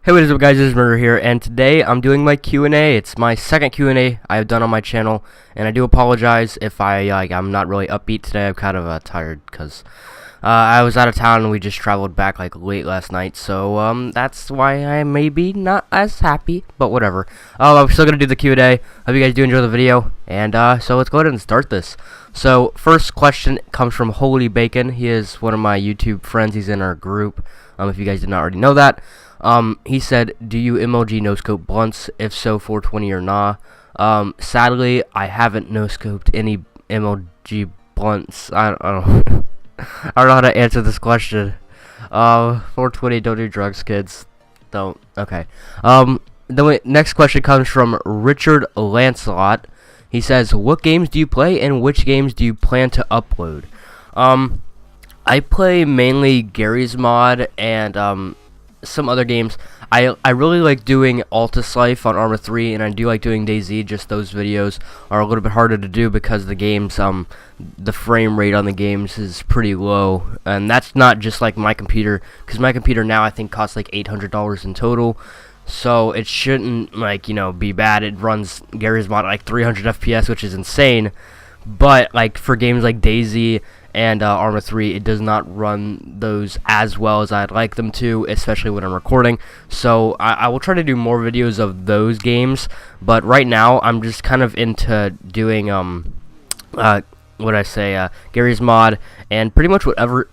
Hey, what is up, guys? This is Murder here, and today I'm doing my Q&A. It's my second Q&A I have done on my channel, and I do apologize if I'm not really upbeat today. I'm kind of tired because I was out of town and we just traveled back late last night, so that's why I may be not as happy, but whatever. I'm still gonna do the Q&A. Hope you guys do enjoy the video, and so let's go ahead and start this. So first question comes from Holy Bacon. He is one of my YouTube friends. He's in our group. If you guys did not already know that. He said, do you MLG no-scope blunts? If so, 420 or nah? Sadly, I haven't no-scoped any MLG blunts. I don't know. I don't know how to answer this question. 420, don't do drugs, kids. Don't. Okay. The next question comes from Richard Lancelot. He says, what games do you play and which games do you plan to upload? I play mainly Garry's Mod and, some other games. I really like doing Altus Life on Arma 3, and I do like doing DayZ. Just those videos are a little bit harder to do because the games, the frame rate on the games is pretty low, and that's not just like my computer, because my computer now I think costs like $800 in total, so it shouldn't be bad. It runs Garry's Mod at like 300 FPS, which is insane, but like for games like DayZ and Arma 3, it does not run those as well as I'd like them to, especially when I'm recording. So I will try to do more videos of those games, but right now I'm just kind of into doing Garry's Mod and pretty much whatever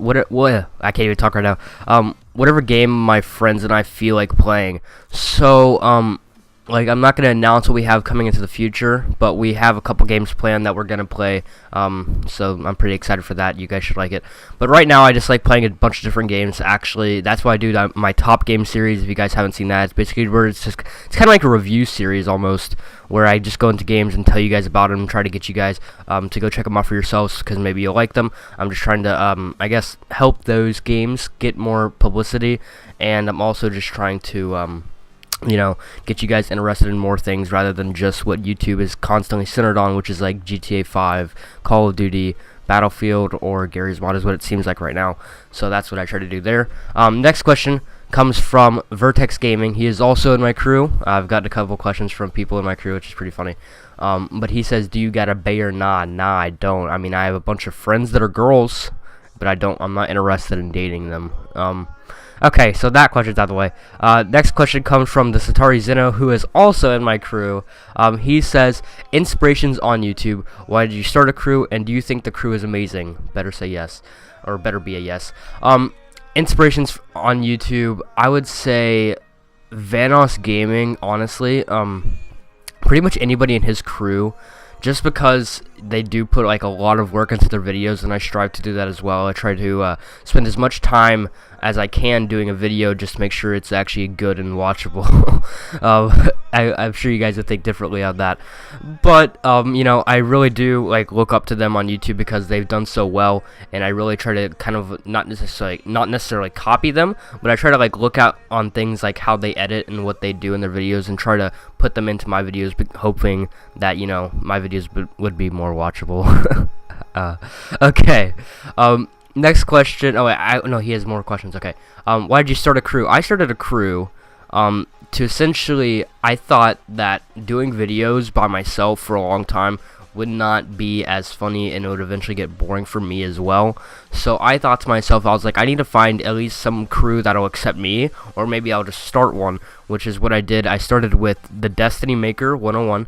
I can't even talk right now. Whatever game my friends and I feel like playing. So I'm not going to announce what we have coming into the future, but we have a couple games planned that we're going to play, so I'm pretty excited for that. You guys should like it. But right now, I just like playing a bunch of different games. Actually, that's why I do my top game series. If you guys haven't seen that, it's basically where it's kind of like a review series almost, where I just go into games and tell you guys about them and try to get you guys to go check them out for yourselves, because maybe you'll like them. I'm just trying to, I guess, help those games get more publicity, and I'm also just trying to, get you guys interested in more things rather than just what YouTube is constantly centered on, which is like GTA 5, Call of Duty, Battlefield, or Garry's Mod is what it seems like right now. So that's what I try to do there. Next question comes from Vertex Gaming. He is also in my crew. I've gotten a couple questions from people in my crew, which is pretty funny. But he says, do you got a bae or nah? Nah, I don't. I mean, I have a bunch of friends that are girls, but I'm not interested in dating them. Okay, so that question's out of the way. Next question comes from the Satari Zeno, who is also in my crew. He says, inspirations on YouTube. Why did you start a crew, and do you think the crew is amazing? Better say yes, or better be a yes. Inspirations on YouTube, I would say Vanoss Gaming, honestly. Pretty much anybody in his crew, just because they do put a lot of work into their videos, and I strive to do that as well. I try to spend as much time as I can doing a video just to make sure it's actually good and watchable. I'm sure you guys would think differently on that, but I really do look up to them on YouTube because they've done so well, and I really try to kind of not necessarily copy them, but I try to look out on things like how they edit and what they do in their videos and try to put them into my videos, hoping that my videos would be more watchable. Okay. Next question. Oh wait, no, he has more questions. Okay. Why did you start a crew? I started a crew to essentially, I thought that doing videos by myself for a long time would not be as funny, and it would eventually get boring for me as well. So I thought to myself, I was like, I need to find at least some crew that'll accept me, or maybe I'll just start one, which is what I did. I started with the Destiny Maker 101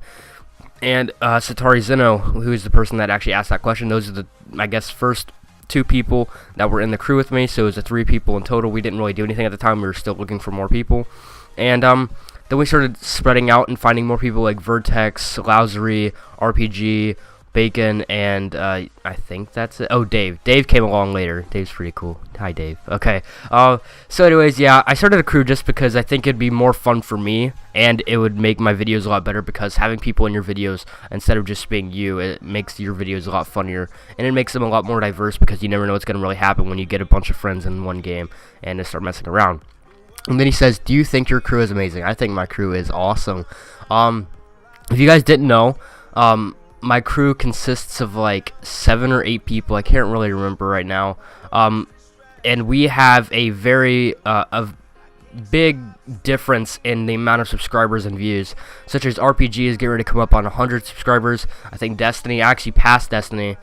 and Satari Zeno, who is the person that actually asked that question. Those are the, I guess, first two people that were in the crew with me, so it was 3 people in total. We didn't really do anything at the time. We were still looking for more people, and then we started spreading out and finding more people like Vertex, Lousery, RPG, Bacon, and I think that's it. Oh, Dave came along later. Dave's pretty cool. Hi, Dave. Okay. So anyways, yeah, I started a crew just because I think it'd be more fun for me, and it would make my videos a lot better, because having people in your videos instead of just being you, it makes your videos a lot funnier, and it makes them a lot more diverse, because you never know what's going to really happen when you get a bunch of friends in one game and they start messing around. And then he says, do you think your crew is amazing? I think my crew is awesome. If you guys didn't know, my crew consists of 7 or 8 people. I can't really remember right now. And we have a very big difference in the amount of subscribers and views, such as RPG is getting ready to come up on 100 subscribers. I think Destiny, I actually passed Destiny.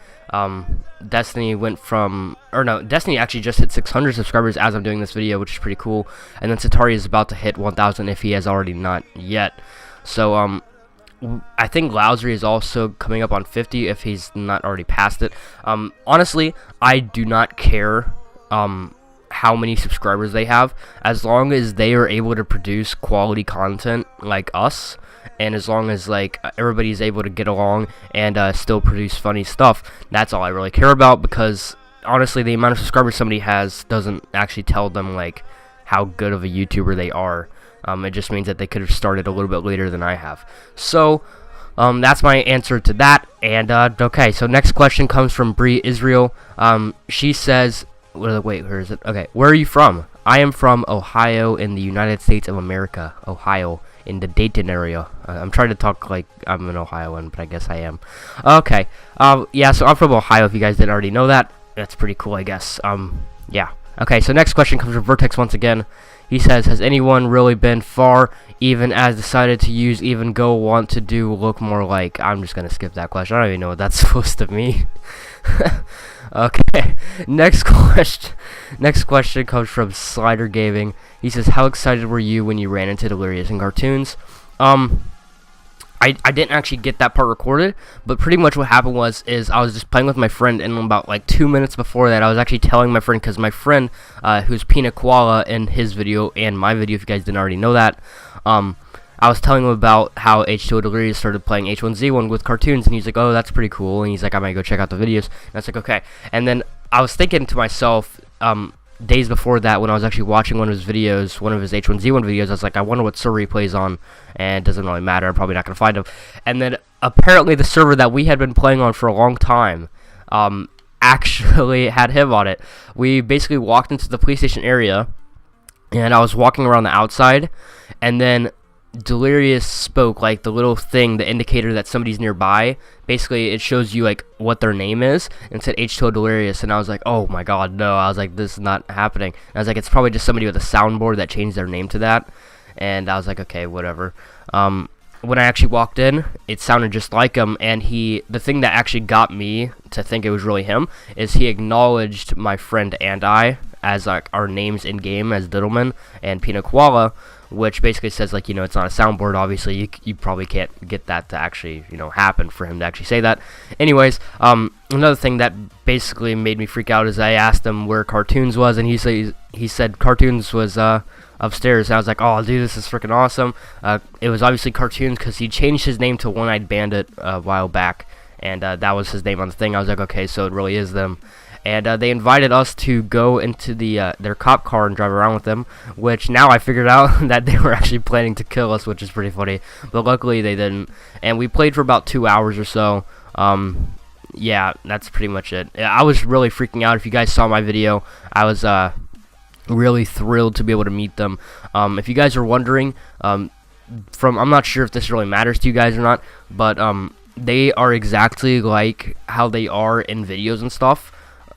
Destiny went from, or no, Destiny actually just hit 600 subscribers as I'm doing this video, which is pretty cool. And then Satari is about to hit 1,000 if he has already not yet. So I think Lousry is also coming up on 50 if he's not already past it. Honestly, I do not care how many subscribers they have, as long as they are able to produce quality content like us, and as long as like everybody's able to get along and still produce funny stuff. That's all I really care about, because honestly the amount of subscribers somebody has doesn't actually tell them like how good of a YouTuber they are. It just means that they could have started a little bit later than I have. So that's my answer to that. And okay, so next question comes from Bree Israel. She says, wait, where is it? Okay, where are you from? I am from Ohio in the United States of America. Ohio, in the Dayton area. I'm trying to talk like I'm an Ohioan, but I guess I am. Okay, yeah, so I'm from Ohio, if you guys didn't already know that. That's pretty cool, I guess. Yeah. Okay, so next question comes from Vertex once again. He says, has anyone really been far, even as decided to use even go want to do look more like? I'm just going to skip that question. I don't even know what that's supposed to mean. Okay, next question comes from Slider Gaming. He says, how excited were you when you ran into Delirious in cartoons? I didn't actually get that part recorded, but pretty much what happened was I was just playing with my friend, and about like 2 minutes before that, I was actually telling my friend, because my friend, who's Pina Koala in his video and my video, if you guys didn't already know that, I was telling him about how H2O Delirious started playing H1Z1 with cartoons, and he's like, oh, that's pretty cool, and he's like, I might go check out the videos, and I was like, okay, and then I was thinking to myself, days before that, when I was actually watching one of his videos, one of his H1Z1 videos, I was like, I wonder what server he plays on, and it doesn't really matter, I'm probably not going to find him. And then apparently the server that we had been playing on for a long time actually had him on it. We basically walked into the police station area, and I was walking around the outside, and then Delirious spoke, like the little thing, the indicator that somebody's nearby. Basically, it shows you like what their name is, and it said H2O Delirious, and I was like, oh my god, no. I was like, this is not happening. And I was like, it's probably just somebody with a soundboard that changed their name to that. And I was like, okay, whatever. When I actually walked in, it sounded just like him, and the thing that actually got me to think it was really him is he acknowledged my friend and I as like our names in game as Diddleman and Pina Koala, which basically says, like, you know, it's not a soundboard. Obviously, you probably can't get that to actually, you know, happen for him to actually say that. Anyways, another thing that basically made me freak out is I asked him where Cartoons was, and he said Cartoons was upstairs. And I was like, oh, dude, this is freaking awesome. It was obviously Cartoons, because he changed his name to One-Eyed Bandit a while back, and that was his name on the thing. I was like, okay, so it really is them. And they invited us to go into their cop car and drive around with them, which now I figured out that they were actually planning to kill us, which is pretty funny. But luckily they didn't. And we played for about 2 hours or so. Yeah, that's pretty much it. I was really freaking out. If you guys saw my video, I was really thrilled to be able to meet them. If you guys are wondering, I'm not sure if this really matters to you guys or not, but they are exactly like how they are in videos and stuff.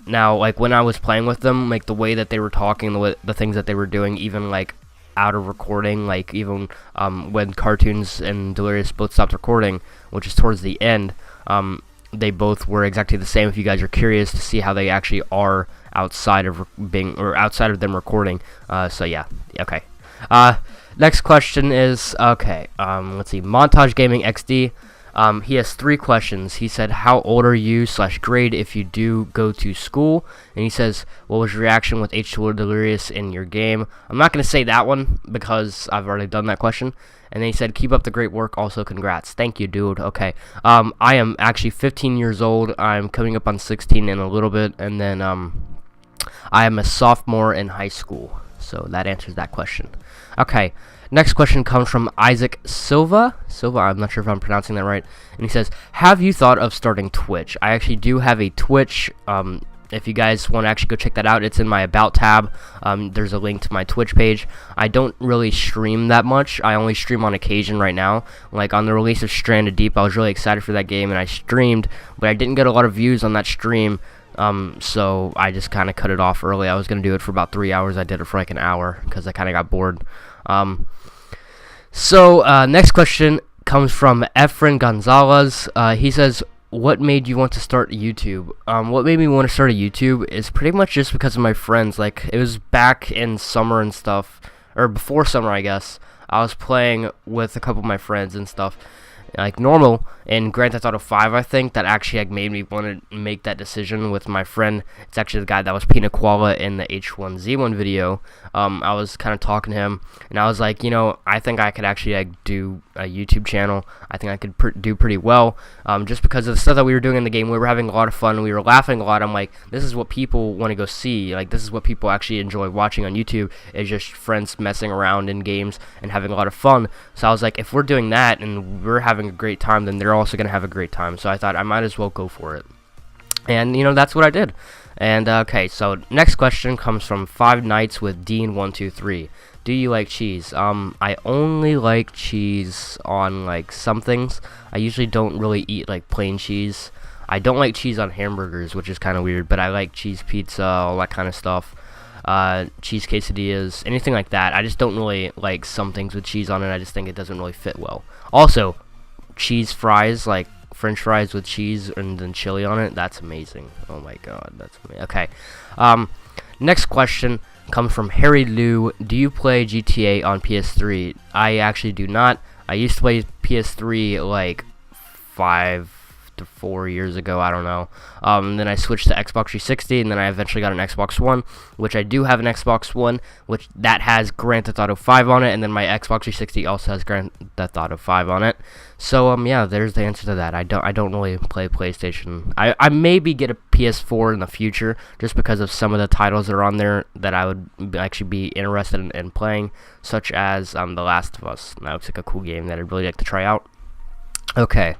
Now, like, when I was playing with them, like, the way that they were talking, the things that they were doing, even, like, out of recording, like, even when Cartoons and Delirious both stopped recording, which is towards the end, they both were exactly the same. If you guys are curious to see how they actually are outside of outside of them recording. So, yeah, okay. Next question is, okay, let's see, Montage Gaming XD. He has 3 questions. He said, how old are you / grade if you do go to school? And he says, what was your reaction with H2O Delirious in your game? I'm not going to say that one because I've already done that question. And then he said, keep up the great work. Also, congrats. Thank you, dude. Okay. I am actually 15 years old. I'm coming up on 16 in a little bit. And then I am a sophomore in high school. So that answers that question. Okay. Next question comes from Isaac Silva. I'm not sure if I'm pronouncing that right. And he says, have you thought of starting Twitch? I actually do have a Twitch. If you guys want to actually go check that out, it's in my About tab. There's a link to my Twitch page. I don't really stream that much. I only stream on occasion right now. Like, on the release of Stranded Deep, I was really excited for that game, and I streamed, but I didn't get a lot of views on that stream. So I just kind of cut it off early. I was gonna do it for about 3 hours. I did it for like an hour because I kind of got bored. Next question comes from Efren Gonzalez. He says, what made you want to start YouTube? What made me want to start a YouTube is pretty much just because of my friends. Like, it was back in summer and stuff, or before summer, I guess. I was playing with a couple of my friends and stuff, like normal, in Grand Theft Auto 5, I think, that actually like made me want to make that decision with my friend. It's actually the guy that was Pina Koala in the H1Z1 video. I was kind of talking to him, and I was like, you know, I think I could actually like do a YouTube channel. I think I could do pretty well, just because of the stuff that we were doing in the game. We were having a lot of fun. We were laughing a lot. I'm like, this is what people want to go see. Like, this is what people actually enjoy watching on YouTube, is just friends messing around in games and having a lot of fun. So I was like, if we're doing that and we're having a great time, then they're also gonna have a great time. So I thought I might as well go for it, and you know, that's what I did. And okay, so next question comes from Five Nights with Dean123. Do you like cheese? I only like cheese on like some things. I usually don't really eat like plain cheese. I don't like cheese on hamburgers, which is kind of weird, but I like cheese pizza, all that kind of stuff. Cheese quesadillas, anything like that. I just don't really like some things with cheese on it. I just think it doesn't really fit well. Also, cheese fries, like French fries with cheese and then chili on it, that's amazing. Oh my god, that's amazing. Okay, next question comes from Harry Lou. Do you play GTA on PS3? I actually do not. I used to play PS3 like 5 to 4 years ago, I don't know. Then I switched to Xbox 360, and then I eventually got an Xbox One, which I do have an Xbox One, which that has Grand Theft Auto 5 on it, and then my Xbox 360 also has Grand Theft Auto 5 on it. So yeah, there's the answer to that. I don't really play PlayStation. I maybe get a PS4 in the future, just because of some of the titles that are on there that I would actually be interested in playing, such as The Last of Us. That looks like a cool game that I'd really like to try out. Okay.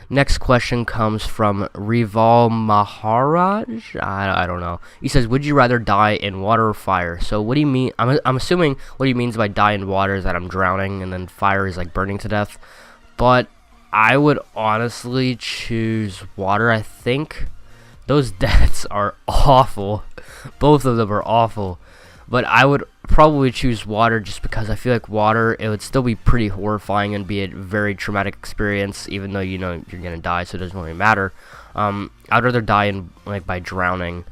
Next question comes from Rival Maharaj. I don't know. He says, would you rather die in water or fire? So what do you mean? I'm assuming what he means by die in water is that I'm drowning, and then fire is like burning to death. But I would honestly choose water. I think those deaths are awful. Both of them are awful. But I would probably choose water, just because I feel like water, it would still be pretty horrifying and be a very traumatic experience, even though you know you're gonna die, so it doesn't really matter. I'd rather die by drowning,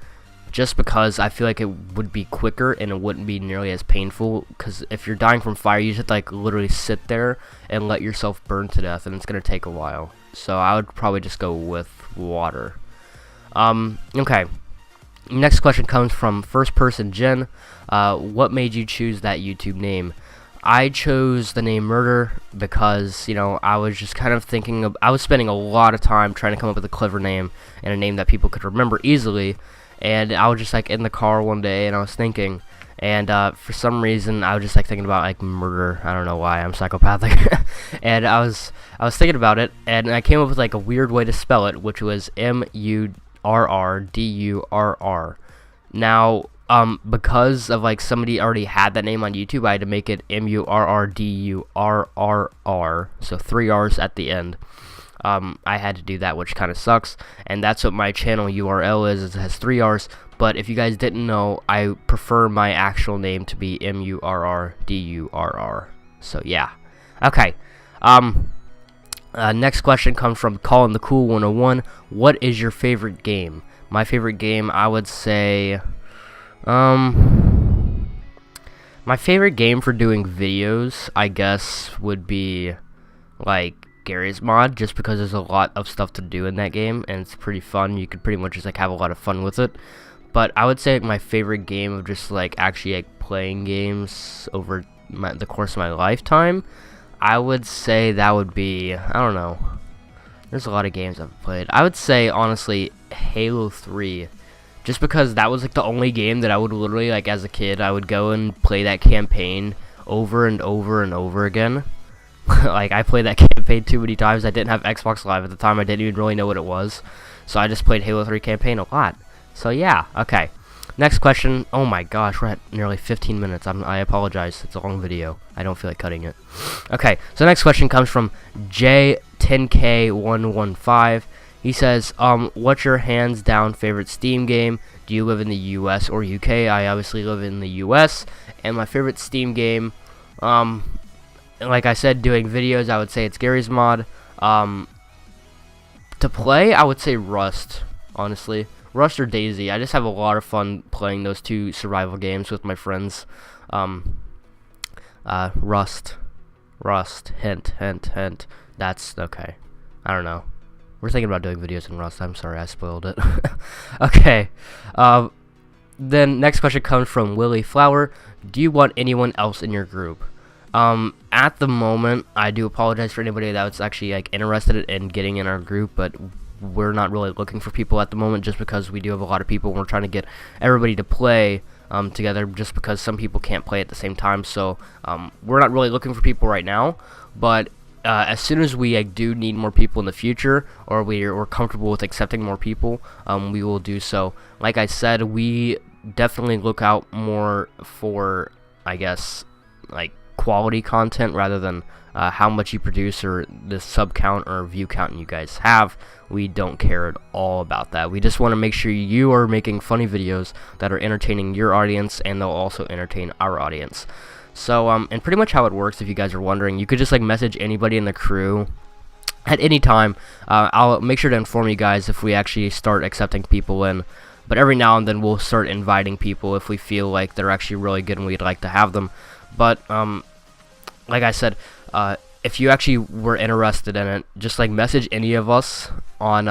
just because I feel like it would be quicker and it wouldn't be nearly as painful. Because if you're dying from fire, you just have to like literally sit there and let yourself burn to death, and it's gonna take a while. So I would probably just go with water. Okay. Next question comes from First Person Jen. What made you choose that YouTube name? I chose the name Murder because, you know, I was just kind of I was spending a lot of time trying to come up with a clever name and a name that people could remember easily. And I was just like in the car one day and I was thinking, and for some reason I was just like thinking about like murder. I don't know why, I'm psychopathic. And I was thinking about it, and I came up with like a weird way to spell it, which was Murrdurr. Now, because of like somebody already had that name on YouTube, I had to make it Murrdurr, so 3 R's at the end. I had to do that, which kind of sucks, and that's what my channel URL is. It has 3 R's, but if you guys didn't know, I prefer my actual name to be Murrdurr. So yeah. Okay. Next question comes from Colin the Cool 101. What is your favorite game? My favorite game, I would say, my favorite game for doing videos, I guess, would be like Garry's Mod, just because there's a lot of stuff to do in that game, and it's pretty fun. You could pretty much just like have a lot of fun with it. But I would say like, my favorite game of just like actually like playing games over the course of my lifetime, I would say that would be, I don't know, there's a lot of games I've played. I would say, honestly, Halo 3, just because that was like the only game that I would literally, like as a kid, I would go and play that campaign over and over and over again. Like, I played that campaign too many times. I didn't have Xbox Live at the time. I didn't even really know what it was, so I just played Halo 3 campaign a lot. So yeah, okay. Next question. Oh my gosh, we're at nearly 15 minutes. I apologize. It's a long video. I don't feel like cutting it. Okay, so next question comes from J10K115. He says, what's your hands down favorite Steam game? Do you live in the US or UK? I obviously live in the US, and my favorite Steam game, like I said, doing videos, I would say it's Garry's Mod. To play, I would say Rust, honestly. Rust or Daisy. I just have a lot of fun playing those two survival games with my friends. Rust. Hint. That's okay. I don't know. We're thinking about doing videos in Rust. I'm sorry, I spoiled it. Okay. Then next question comes from Willie Flower. Do you want anyone else in your group? At the moment, I do apologize for anybody that's actually like interested in getting in our group, but we're not really looking for people at the moment, just because we do have a lot of people and we're trying to get everybody to play together, just because some people can't play at the same time. So we're not really looking for people right now, but as soon as we do need more people in the future, or we're comfortable with accepting more people, we will do so. Like I said, we definitely look out more for, I guess, like quality content rather than how much you produce or the sub count or view count you guys have. We don't care at all about that. We just want to make sure you are making funny videos that are entertaining your audience, and they'll also entertain our audience. So and pretty much how it works, if you guys are wondering, you could just like message anybody in the crew at any time. I'll make sure to inform you guys if we actually start accepting people in, but every now and then we'll start inviting people if we feel like they're actually really good and we'd like to have them. But like I said, if you actually were interested in it, just like message any of us on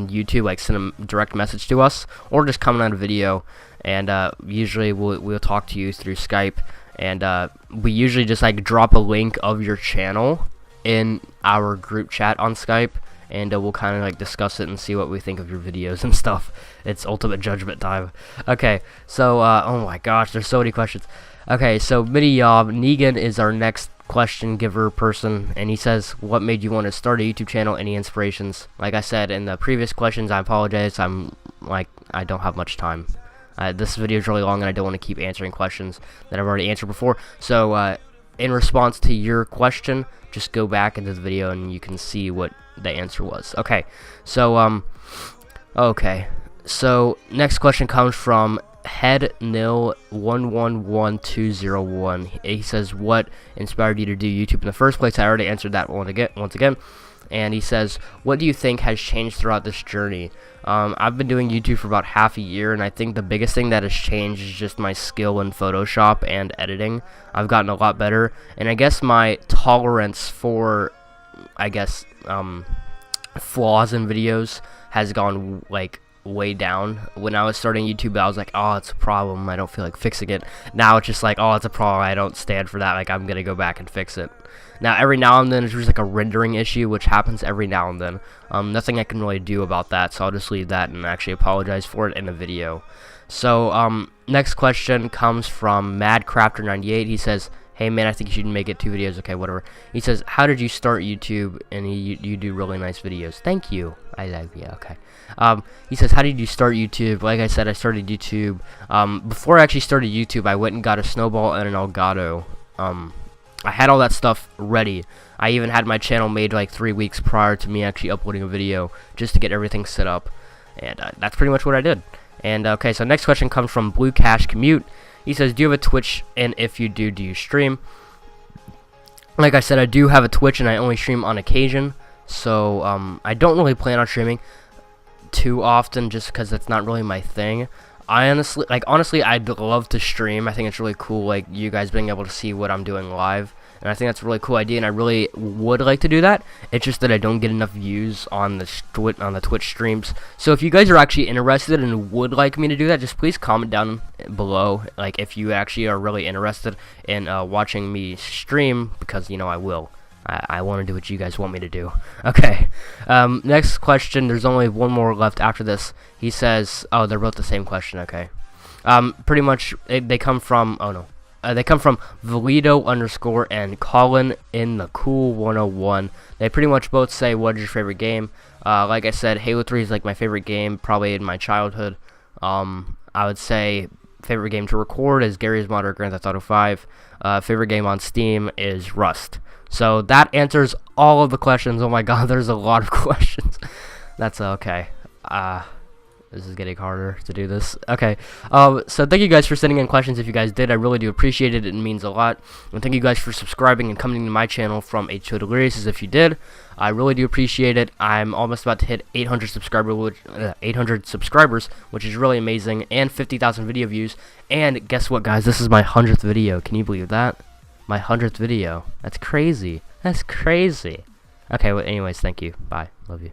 YouTube, like send a direct message to us, or just comment on a video, and usually we'll talk to you through Skype, and we usually just like drop a link of your channel in our group chat on Skype, and we'll kind of like discuss it and see what we think of your videos and stuff. It's ultimate judgment time. Okay, so oh my gosh, there's so many questions. Okay, so Mini Yob Negan is our next question giver person, and he says, what made you want to start a YouTube channel? Any inspirations? Like I said in the previous questions, I apologize, I don't have much time. This video is really long and I don't want to keep answering questions that I've already answered before. So in response to your question, just go back into the video and you can see what the answer was. Okay, so next question comes from Headnil111201. He says, what inspired you to do YouTube in the first place? I already answered that once again. And he says, what do you think has changed throughout this journey? I've been doing YouTube for about half a year, and I think the biggest thing that has changed is just my skill in Photoshop and editing. I've gotten a lot better, and I guess my tolerance for, flaws in videos has gone like way down. When I was starting YouTube, I was like, oh, it's a problem, I don't feel like fixing it. Now it's just like, oh, it's a problem, I don't stand for that, like I'm gonna go back and fix it. Now every now and then it's just like a rendering issue, which happens every now and then. Nothing I can really do about that, so I'll just leave that and actually apologize for it in the video. So next question comes from Madcrafter98. He says, hey man, I think you should make it 2 videos. Okay, whatever. He says, how did you start YouTube? And you do really nice videos. Thank you. I like, yeah, okay. He says, how did you start YouTube? Like I said, I started YouTube. Before I actually started YouTube, I went and got a snowball and an Elgato. I had all that stuff ready. I even had my channel made like 3 weeks prior to me actually uploading a video, just to get everything set up. And that's pretty much what I did. And okay, so next question comes from Blue Cash Commute. He says, do you have a Twitch, and if you do you stream? Like I said, I do have a Twitch, and I only stream on occasion. So I don't really plan on streaming too often, just because that's not really my thing. Honestly, I'd love to stream. I think it's really cool, like you guys being able to see what I'm doing live, and I think that's a really cool idea, and I really would like to do that. It's just that I don't get enough views on the Twitch streams. So if you guys are actually interested and would like me to do that, just please comment down below, like if you actually are really interested in watching me stream, because I will. I want to do what you guys want me to do. Okay, next question. There's only one more left after this. He says, oh, they're both the same question. Okay, pretty much they come from, they come from Valido_ and Colin in the Cool 101. They pretty much both say, what is your favorite game? Like I said, Halo 3 is like my favorite game, probably in my childhood. I would say favorite game to record is Garry's Mod or Grand Theft Auto 5. Favorite game on Steam is Rust. So that answers all of the questions. Oh my god, there's a lot of questions. That's okay. This is getting harder to do this. Okay. So thank you guys for sending in questions. If you guys did, I really do appreciate it. It means a lot. And thank you guys for subscribing and coming to my channel from H2O Delirious. If you did, I really do appreciate it. I'm almost about to hit 800 subscribers, which is really amazing, and 50,000 video views. And guess what, guys? This is my 100th video. Can you believe that? My 100th video. That's crazy. That's crazy. Okay. Well, anyways, thank you. Bye. Love you.